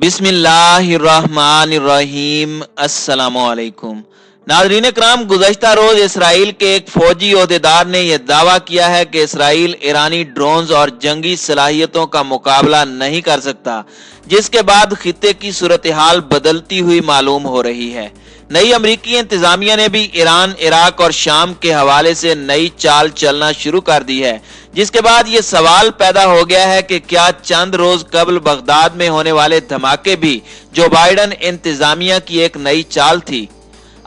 बिस्मिल्लाहिर्रहमानिर्रहीम। अस्सलामुअलैकुम। नाज़रीन कराम, गुज़श्ता रोज इसराइल के एक फौजी ओहदेदार ने यह दावा किया है कि इसराइल ईरानी ड्रोन्स और जंगी सलाहियतों का मुकाबला नहीं कर सकता, जिसके बाद खित्ते की सूरत हाल बदलती हुई मालूम हो रही है। नई अमरीकी इंतजामिया ने भी ईरान, इराक और शाम के हवाले से नई चाल चलना शुरू कर दी है, जिसके बाद ये सवाल पैदा हो गया है कि क्या चंद रोज कबल बगदाद में होने वाले धमाके भी जो बाइडन इंतजामिया की एक नई चाल थी।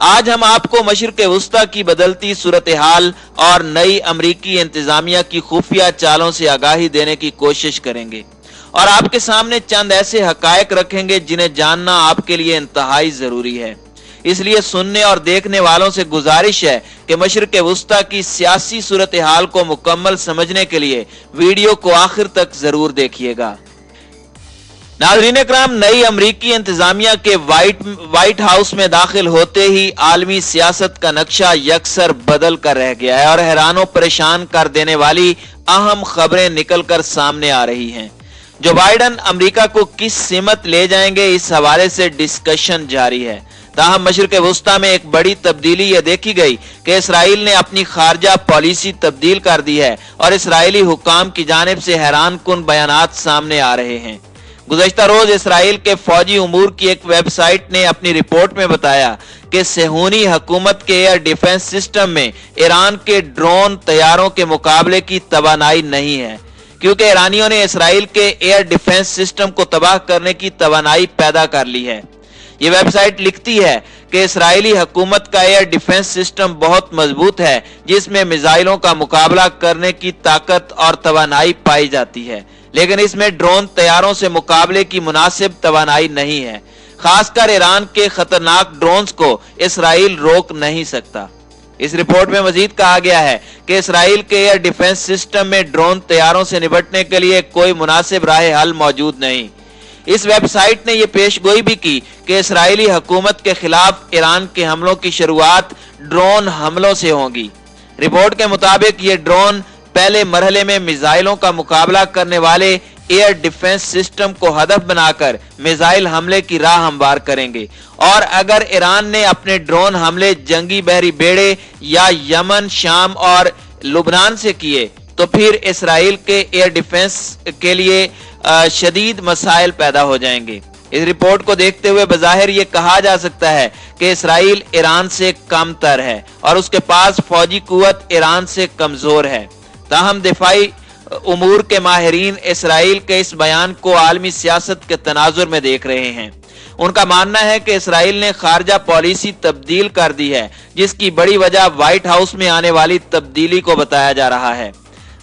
आज हम आपको मशरिक़ वुस्ता की बदलती सूरत हाल और नई अमरीकी इंतजामिया की खुफिया चालों से आगाही देने की कोशिश करेंगे और आपके सामने चंद ऐसे हकायक रखेंगे जिन्हें जानना आपके लिए इंतहाई जरूरी है। इसलिए सुनने और देखने वालों से गुजारिश है कि मशरिक़ वुस्ता की सियासी सूरत हाल को मुकम्मल समझने के लिए वीडियो को आखिर तक जरूर देखिएगा। नाज़रीन कराम, नई अमरीकी इंतजामिया के व्हाइट हाउस में दाखिल होते ही आलमी सियासत का नक्शा यकसर बदल कर रह गया है और हैरान परेशान कर देने वाली अहम खबरें निकल कर सामने आ रही हैं। जो बाइडन अमेरिका को किस सिमत ले जाएंगे, इस हवाले से डिस्कशन जारी है। ताहम मशरिक़ वुस्ता में एक बड़ी तब्दीली यह देखी गई कि इसराइल ने अपनी खारजा पॉलिसी तब्दील कर दी है और इसराइली हुकाम की जानिब से हैरान कुन बयानात सामने आ रहे हैं। गुज़श्ता रोज इसराइल के फौजी उमूर की एक वेबसाइट ने अपनी रिपोर्ट में बताया कि सेहूनी हुकूमत के एयर डिफेंस सिस्टम में ईरान के ड्रोन तैयारों के मुकाबले की तवानाई नहीं है, क्योंकि ईरानियों ने इसराइल के एयर डिफेंस सिस्टम को तबाह करने की तवानाई पैदा कर ली है। ये वेबसाइट लिखती है कि इसराइली हुकूमत का एयर डिफेंस सिस्टम बहुत मजबूत है, जिसमें मिसाइलों का मुकाबला करने की ताकत और तवानाई पाई जाती है, लेकिन इसमें ड्रोन तैयारों से मुकाबले की मुनासिब तवानाई नहीं है। खासकर ईरान के खतरनाक ड्रोन्स को इसराइल रोक नहीं सकता। इस रिपोर्ट में मजीद कहा गया है कि इसराइल के एयर डिफेंस सिस्टम में ड्रोन तैयारों से निपटने के लिए कोई मुनासिब राह हल मौजूद नहीं। इस वेबसाइट ने यह पेशगोई भी की कि इसराइली हुकूमत के खिलाफ ईरान के हमलों की शुरुआत ड्रोन हमलों से होगी। रिपोर्ट के मुताबिक ये ड्रोन पहले मरहले में मिसाइलों का मुकाबला करने वाले एयर डिफेंस सिस्टम को हदफ बनाकर मिसाइल हमले की राह हमवार करेंगे, और अगर ईरान ने अपने ड्रोन हमले जंगी बहरी बेड़े या यमन, शाम और लुबनान से किए तो फिर इसराइल के एयर डिफेंस के लिए शदीद मसाइल पैदा हो जाएंगे। इस रिपोर्ट को देखते हुए बज़ाहिर ये कहा जा सकता है कि इसराइल ईरान से कम तर है और उसके पास फौजी कुव्वत ईरान से कमजोर है। ताहम दिफाई उमूर के माहिरीन इसराइल के इस बयान को आलमी सियासत के तनाजुर में देख रहे हैं। उनका मानना है कि इसराइल ने खारजा पॉलिसी तब्दील कर दी है, जिसकी बड़ी वजह व्हाइट हाउस में आने वाली तब्दीली को बताया जा रहा है।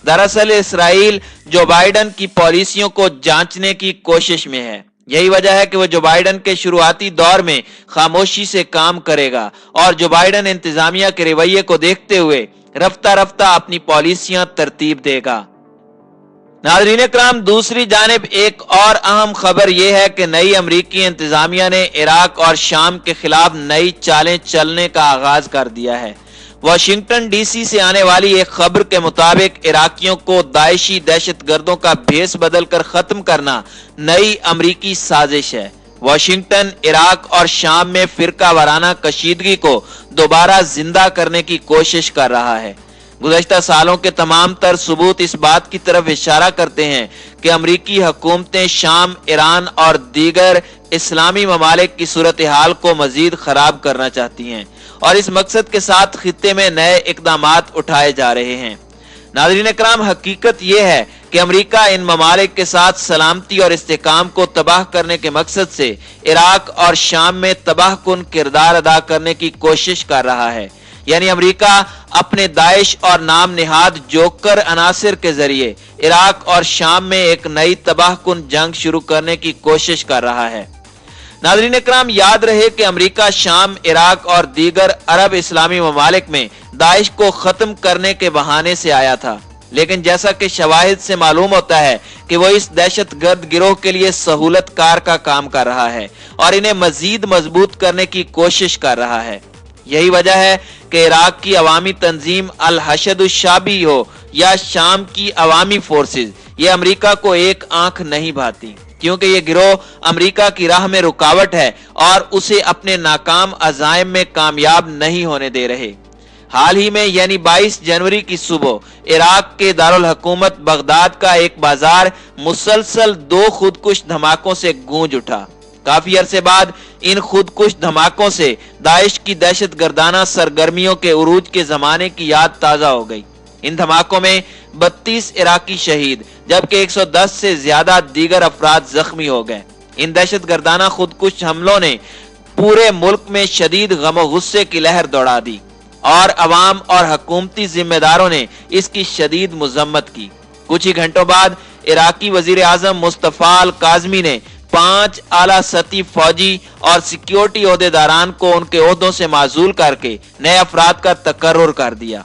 दरअसल इसराइल जो बाइडन की पॉलिसियों को जांचने की कोशिश में है। यही वजह है कि वो जो बाइडन के शुरुआती दौर में खामोशी से काम करेगा और जो बाइडन इंतजामिया के रवैये को देखते हुए रफ्ता रफ्ता अपनी पॉलिसियां तरतीब देगा। नाज़रीन कराम, दूसरी जानिब एक और अहम खबर यह है कि नई अमरीकी इंतजामिया ने इराक और शाम के खिलाफ नई चालें चलने का आगाज कर दिया है। वाशिंगटन डीसी से आने वाली एक खबर के मुताबिक इराकियों को दाइशी दहशतगर्दों का भेस बदलकर खत्म करना नई अमरीकी साजिश है। वाशिंगटन इराक और शाम में फिरका वाराना कशीदगी को दोबारा जिंदा करने की कोशिश कर रहा है। गुज़श्ता सालों के तमाम तर सबूत इस बात की तरफ इशारा करते हैं कि अमरीकी हुकूमतें शाम, ईरान और दीगर इस्लामी ममालिक की सूरत हाल को मजीद खराब करना चाहती हैं और इस मकसद के साथ खित्ते में नए इकदामात उठाए जा रहे हैं। नाज़रीन कराम, हकीकत यह है कि अमेरिका इन ममालिक के साथ सलामती और इस्तेहकाम को तबाह करने के मकसद से इराक और शाम में तबाह कुन किरदार अदा करने की कोशिश कर रहा है। यानी अमेरिका अपने दाइश और नाम निहाद जोकर अनासिर के जरिए इराक और शाम में एक नई तबाह कुन जंग शुरू करने की कोशिश कर रहा है। नाज़रीन कराम, याद रहे कि अमेरिका शाम, इराक और दीगर अरब इस्लामी ममालिक में दाइश को खत्म करने के बहाने से आया था, लेकिन जैसा कि शवाहिद से मालूम होता है कि वो इस दहशत गर्द गिरोह के लिए सहूलत कार का काम कर रहा है और इन्हें मजीद मजबूत करने की कोशिश कर रहा है। यही वजह है कि इराक की अवामी तंजीम अल हशद शाबी हो या शाम की अवामी फोर्सेज, ये अमेरिका को एक आंख नहीं भाती। क्योंकि ये गिरोह अमेरिका की राह में रुकावट है और उसे अपने नाकाम अज़ाइम में कामयाब नहीं होने दे रहे। हाल ही में यानी 22 जनवरी की सुबह इराक के दारुल हुकूमत बगदाद का एक बाजार मुसलसल 2 खुदकुश धमाकों से गूंज उठा। काफी अरसे बाद इन खुदकुश धमाकों से दाइश की दहशत गर्दाना सरगर्मियों के उरूज के जमाने की याद ताजा हो गई। इन धमाकों में 32 इराकी शहीद जबकि 110 से ज्यादा दीगर अफराद जख्मी हो गए। इन दहशत गर्दाना खुदकुश हमलों ने पूरे मुल्क में शदीद गम गुस्से की लहर दौड़ा दी और अवाम और हुकूमती जिम्मेदारों ने इसकी शदीद मुजम्मत की। कुछ ही घंटों बाद इराकी वजीर आजम मुस्तफा अल काज़मी ने 5 आला सती फौजी और सिक्योरिटी ओहदेदारान को उनके ओहदों से माजूल करके नए अफराद का तकर्रुर कर दिया।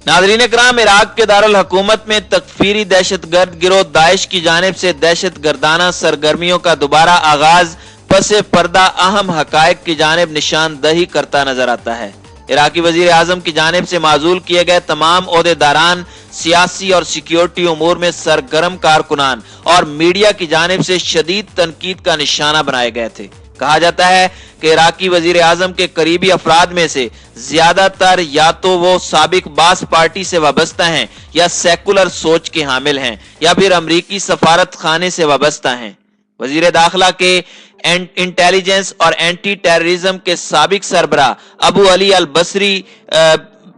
नाज़रीन इकराम, इराक के दारुल हुकूमत में तकफीरी दहशतगर्द गिरोह दाइश की जानिब से दहशत गर्दाना सरगर्मियों का दोबारा आगाज पसे पर्दा अहम हकायक की जानिब निशानदही करता नजर आता है। इराकी वजीर आजम की जानिब से माजूल किए गए तमाम ओहदेदारान सियासी और सिक्योरिटी उमूर में सरगर्म कारकुनान और मीडिया की जानिब से शदीद तनकीद का निशाना बनाए गए थे। कहा जाता है कि इराकी वजीर आजम के करीबी अफराद में से ज्यादातर या तो वो साबिक बास पार्टी से वाबस्ता हैं या सेकुलर सोच के हामिल हैं या फिर अमरीकी सफारत खाने से वाबस्ता हैं। वजीर दाखिला के इंटेलिजेंस और एंटी टेररिज्म के साबिक सरबरा अबू अली अल बसरी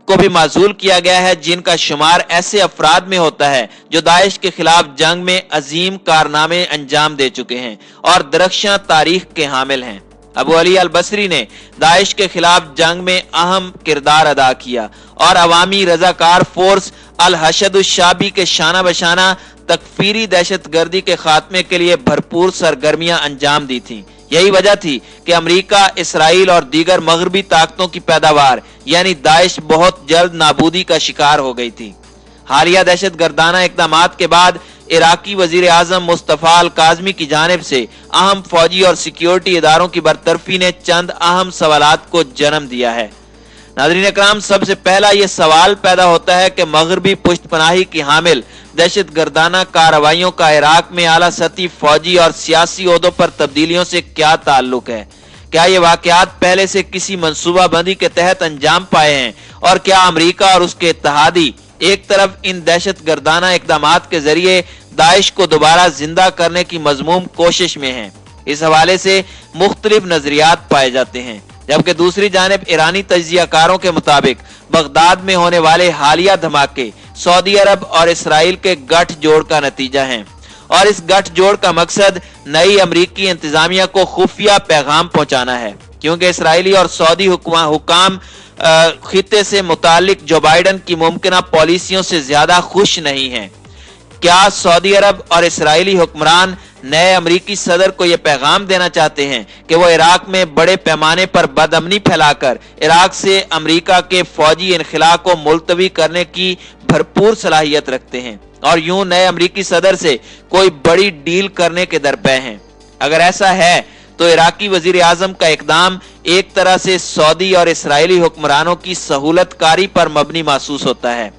को भी माजूल किया गया है, जिनका शुमार ऐसे अफराद में होता है जो दाइश के खिलाफ जंग में अजीम कारनामे अंजाम दे चुके हैं और दरख्शां तारीख के हामिल हैं। अबू अली अल बसरी ने दाइश के खिलाफ जंग में अहम किरदार अदा किया और अवामी रजाकार फोर्स अल हशद शाबी के शाना बशाना तकफीरी दहशत गर्दी के खात्मे के लिए भरपूर सरगर्मियां अंजाम दी थी। यही वजह थी कि अमेरिका, इसराइल और दीगर मगरबी ताकतों की पैदावार यानी दाइश बहुत जल्द नाबूदी का शिकार हो गई थी। हालिया दहशत गर्दाना इकदामात के बाद इराकी वजीर आजम मुस्तफा अल काज़मी की जानिब से अहम फौजी और सिक्योरिटी इदारों की बरतरफी ने चंद अहम सवालात को जन्म दिया है। नाज़रीन इकराम, सबसे पहला यह सवाल पैदा होता है कि मगरबी पुष्टपनाही की हामिल दहशत गर्दाना कार्रवाइयों का इराक में आला सती फौजी और सियासी ओहदों पर तब्दीलियों से क्या ताल्लुक है? क्या ये वाकयात पहले से किसी मंसूबाबंदी के तहत अंजाम पाए हैं और क्या अमेरिका और उसके इत्तहादी एक तरफ इन दहशत गर्दाना इकदामात के जरिए दाइश को दोबारा जिंदा करने की मजमूम कोशिश में हैं? इस हवाले से मुख्तलिफ नजरियात पाए जाते हैं, जबकि दूसरी जानिब ईरानी तज्जियाकारों के मुताबिक बगदाद में होने वाले हालिया धमाके सऊदी अरब और इसराइल के गठजोड़ का नतीजा हैं और इस गठजोड़ का मकसद नई अमरीकी इंतजामिया को खुफिया पैगाम पहुंचाना है, क्योंकि इसराइली और सऊदी हुकाम खित्ते से मुतालिक जो बाइडन की मुमकिना पॉलिसियों से ज्यादा खुश नहीं हैं। क्या सऊदी अरब और इसराइली हुक्मरान नए अमरीकी सदर को यह पैगाम देना चाहते हैं कि वो इराक में बड़े पैमाने पर बदअमनी फैलाकर इराक से अमरीका के फौजी इनखला को मुलतवी करने की भरपूर सलाहियत रखते हैं और यूं नए अमरीकी सदर से कोई बड़ी डील करने के दरपे हैं? अगर ऐसा है तो इराकी वजीर आजम का इकदाम एक तरह से सऊदी और इसराइली हुक्मरानों की सहूलतकारी पर मबनी महसूस होता है।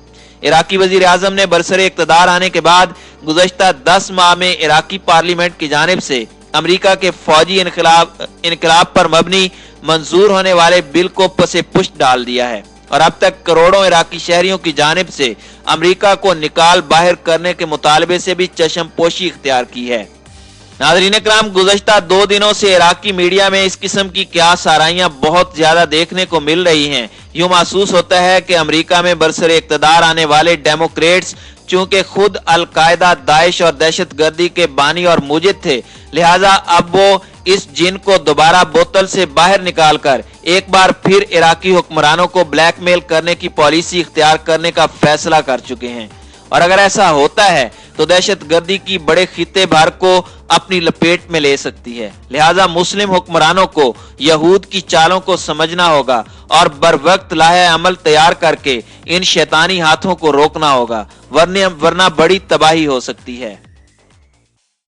इराकी वजीर आजम ने बरसरे इक्तदार आने के बाद गुज़श्ता 10 माह में इराकी पार्लियामेंट की जानिब से अमेरिका के फौजी इनकलाब पर मबनी मंजूर होने वाले बिल को पसे पुष्ट डाल दिया है और अब तक करोड़ों इराकी शहरियों की जानिब से अमेरिका को निकाल बाहर करने के मुतालबे से भी चश्मपोशी इख्तियार की है। नाज़रीन इकराम, गुज़श्ता 2 दिनों से इराकी मीडिया में इस किस्म की क्या साराइयां बहुत ज्यादा देखने को मिल रही हैं। यूं महसूस होता है कि अमेरिका में बरसरे इक़्तिदार आने वाले डेमोक्रेट्स चूंकि खुद अल-कायदा, दाइश और दहशत गर्दी के बानी और मुजिद थे, लिहाजा अब वो इस जिन को दोबारा बोतल से बाहर निकालकर एक बार फिर इराकी हुक्मरानों को ब्लैकमेल करने की पॉलिसी इख्तियार करने का फैसला कर चुके हैं। और अगर ऐसा होता है तो दहशत गर्दी की बड़े खित्ते भर को अपनी लपेट में ले सकती है। लिहाजा मुस्लिम हुक्मरानों को यहूद की चालों को समझना होगा और बर वक्त लाहे अमल तैयार करके इन शैतानी हाथों को रोकना होगा, वरना बड़ी तबाही हो सकती है।